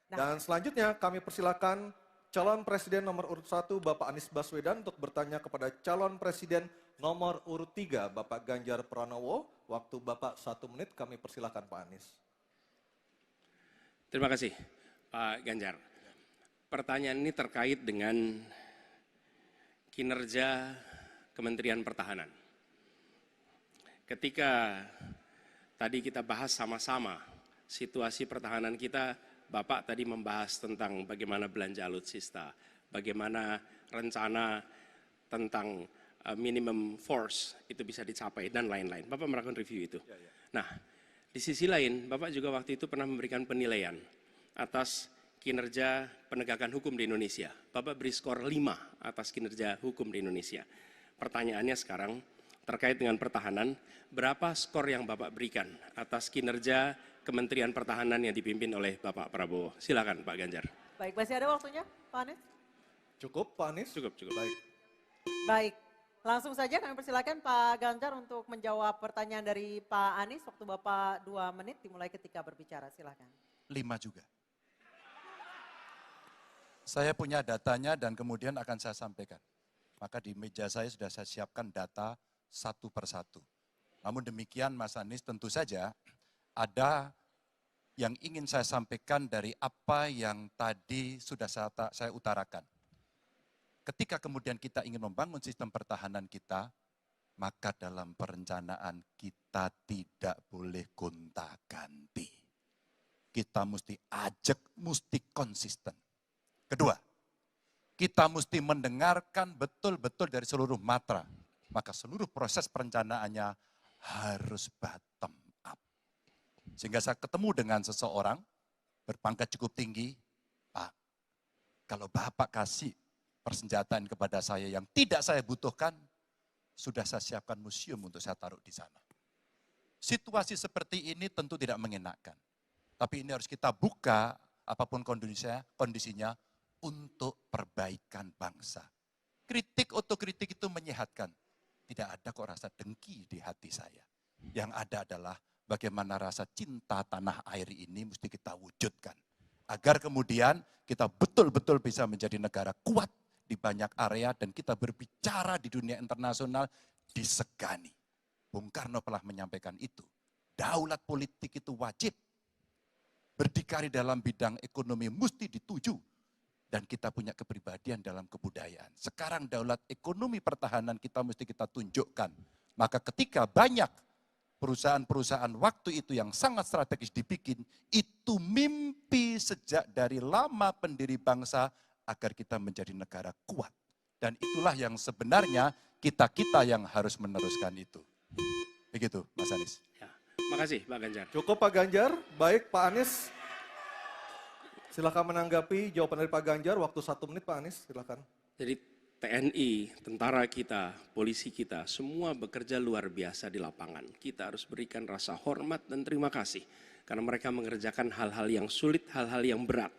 Nah, Dan selanjutnya kami persilakan calon presiden nomor urut 1 Bapak Anies Baswedan untuk bertanya kepada calon presiden nomor urut 3 Bapak Ganjar Pranowo. Waktu Bapak 1 menit, kami persilakan Pak Anies. Terima kasih Pak Ganjar. Pertanyaan ini terkait dengan kinerja Kementerian Pertahanan. Ketika tadi kita bahas sama-sama situasi pertahanan kita, Bapak tadi membahas tentang bagaimana belanja alutsista, bagaimana rencana tentang minimum force itu bisa dicapai dan lain-lain. Bapak melakukan review itu. Nah, di sisi lain, Bapak juga waktu itu pernah memberikan penilaian atas kinerja penegakan hukum di Indonesia. Bapak beri skor 5 atas kinerja hukum di Indonesia. Pertanyaannya sekarang terkait dengan pertahanan, berapa skor yang Bapak berikan atas kinerja Kementerian Pertahanan yang dipimpin oleh Bapak Prabowo? Silakan Pak Ganjar. baik, masih ada waktunya Pak Anies? Cukup Pak Anies? Cukup. Baik. Baik, langsung saja kami persilakan Pak Ganjar untuk menjawab pertanyaan dari Pak Anies. Waktu Bapak 2 menit dimulai ketika berbicara, silakan. 5 juga. Saya punya datanya dan kemudian akan saya sampaikan. Maka di meja saya sudah saya siapkan data satu persatu. Namun demikian Mas Anies, tentu saja ada yang ingin saya sampaikan dari apa yang tadi sudah saya utarakan. Ketika kemudian kita ingin membangun sistem pertahanan kita, maka dalam perencanaan kita tidak boleh gonta-ganti. Kita mesti ajak, mesti konsisten. Kedua, kita mesti mendengarkan betul-betul dari seluruh matra. Maka seluruh proses perencanaannya harus bottom up. Sehingga saya ketemu dengan seseorang berpangkat cukup tinggi, Pak, kalau Bapak kasih persenjataan kepada saya yang tidak saya butuhkan, sudah saya siapkan museum untuk saya taruh di sana. Situasi seperti ini tentu tidak mengenakan. Tapi ini harus kita buka apapun kondisinya untuk perbaikan bangsa. Kritik otokritik itu menyehatkan. Tidak ada kok rasa dengki di hati saya. Yang ada adalah bagaimana rasa cinta tanah air ini mesti kita wujudkan. Agar kemudian kita betul-betul bisa menjadi negara kuat di banyak area dan kita berbicara di dunia internasional disegani. Bung Karno pernah menyampaikan itu. Daulat politik itu wajib. Berdikari dalam bidang ekonomi mesti dituju. Dan kita punya kepribadian dalam kebudayaan. Sekarang daulat ekonomi pertahanan kita mesti kita tunjukkan. Maka ketika banyak perusahaan-perusahaan waktu itu yang sangat strategis dibikin, itu mimpi sejak dari lama pendiri bangsa agar kita menjadi negara kuat. Dan itulah yang sebenarnya kita-kita yang harus meneruskan itu. Begitu Mas Anies. Ya, makasih Pak Ganjar. Cukup Pak Ganjar. Baik Pak Anies. Silakan menanggapi jawaban dari Pak Ganjar. Waktu 1 menit Pak Anies, silakan. Jadi TNI, tentara kita, polisi kita, semua bekerja luar biasa di lapangan. Kita harus berikan rasa hormat dan terima kasih. Karena mereka mengerjakan hal-hal yang sulit, hal-hal yang berat.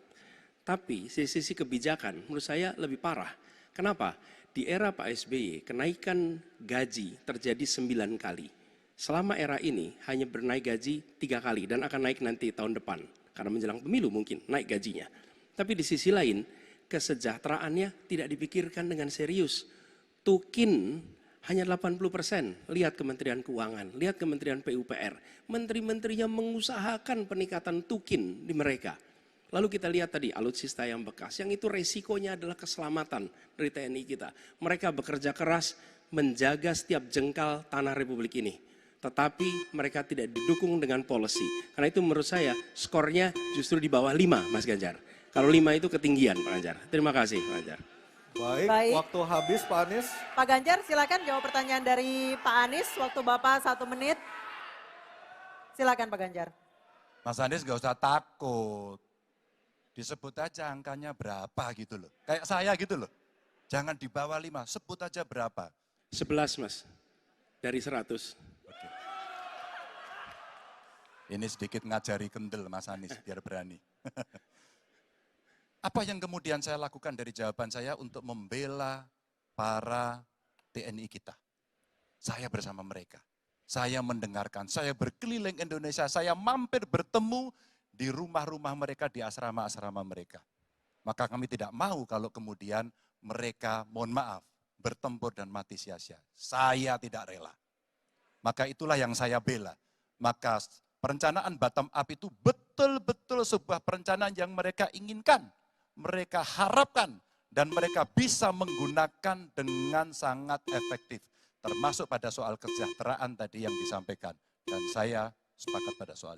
Tapi sisi kebijakan menurut saya lebih parah. Kenapa? Di era Pak SBY, kenaikan gaji terjadi 9 kali. Selama era ini hanya bernaik gaji 3 kali dan akan naik nanti tahun depan. Karena menjelang pemilu mungkin naik gajinya. Tapi di sisi lain, kesejahteraannya tidak dipikirkan dengan serius. Tukin hanya 80%. Lihat Kementerian Keuangan, lihat Kementerian PUPR. Menteri-menterinya mengusahakan peningkatan tukin di mereka. Lalu kita lihat tadi alutsista yang bekas, yang itu resikonya adalah keselamatan dari TNI kita. Mereka bekerja keras menjaga setiap jengkal tanah Republik ini. Tetapi mereka tidak didukung dengan policy. Karena itu menurut saya skornya justru di bawah 5 Mas Ganjar. Kalau 5 itu ketinggian Pak Ganjar. Terima kasih Pak Ganjar. Baik, waktu habis Pak Anies. Pak Ganjar silakan jawab pertanyaan dari Pak Anies. Waktu Bapak 1 menit. Silakan Pak Ganjar. Mas Anies gak usah takut. Disebut aja angkanya berapa gitu loh. Kayak saya gitu loh. Jangan di bawah 5, sebut aja berapa. 11 Mas, dari 100. Oke. Ini sedikit ngajari kendel Mas Anies biar berani. Apa yang kemudian saya lakukan dari jawaban saya untuk membela para TNI kita? Saya bersama mereka. Saya mendengarkan, saya berkeliling Indonesia, saya mampir bertemu di rumah-rumah mereka, di asrama-asrama mereka. Maka kami tidak mau kalau kemudian mereka, mohon maaf, bertempur dan mati sia-sia. Saya tidak rela. Maka itulah yang saya bela. Maka perencanaan bottom up itu betul-betul sebuah perencanaan yang mereka inginkan, mereka harapkan, dan mereka bisa menggunakan dengan sangat efektif. Termasuk pada soal kesejahteraan tadi yang disampaikan. Dan saya sepakat pada soal